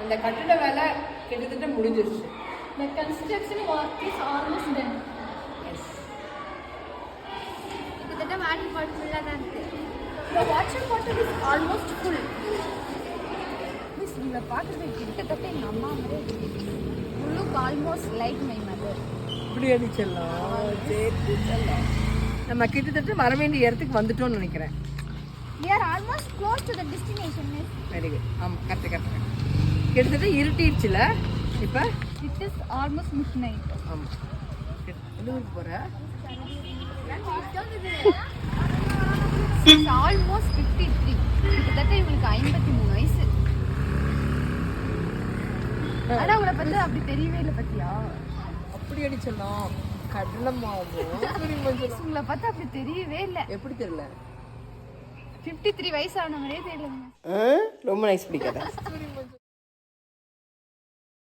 அந்த கட்டிட வேலை கிட்டத்தட்ட முடிஞ்சிருச்சு. The construction work is almost done. Yes. கிட்டத்தட்ட வாட்டர் பாட்டில் ஃபுல்லாக தான் இருக்குது. The water bottle is almost full. Miss, இவளை பார்க்குறது கிட்டத்தட்ட எங்கள் அம்மா மாதிரி. You look almost like my mother. இப்படி அடிச்சிடலாம். சரி செல்லம். நம்ம கிட்டத்தட்ட வர வேண்டிய இடத்துக்கு வந்துட்டோம்னு நினைக்கிறேன். We are almost close to the destination, miss. Very good. ஆமாம், கரெக்டு. கிட்டத்தட்ட இருட்டிடுச்சுல இப்போ. It is almost midnight. ஆமாம். எந்த ஊருக்கு போகிற? It's almost 53. கிட்டத்தட்ட இவங்களுக்கு 53 வயசு. ஆனா உங்களை பத்தி அப்படி தெரியவே இல்லை பத்தியா? அப்படி அடிச்சிடலாம். கடலமாவும் உங்களை பார்த்தா அப்படி தெரியவே இல்லை. எப்படி தெரியல? 53 வயசு ஆன மாதிரியே தெரியல. ரொம்ப நைஸ் பிடிக்காத.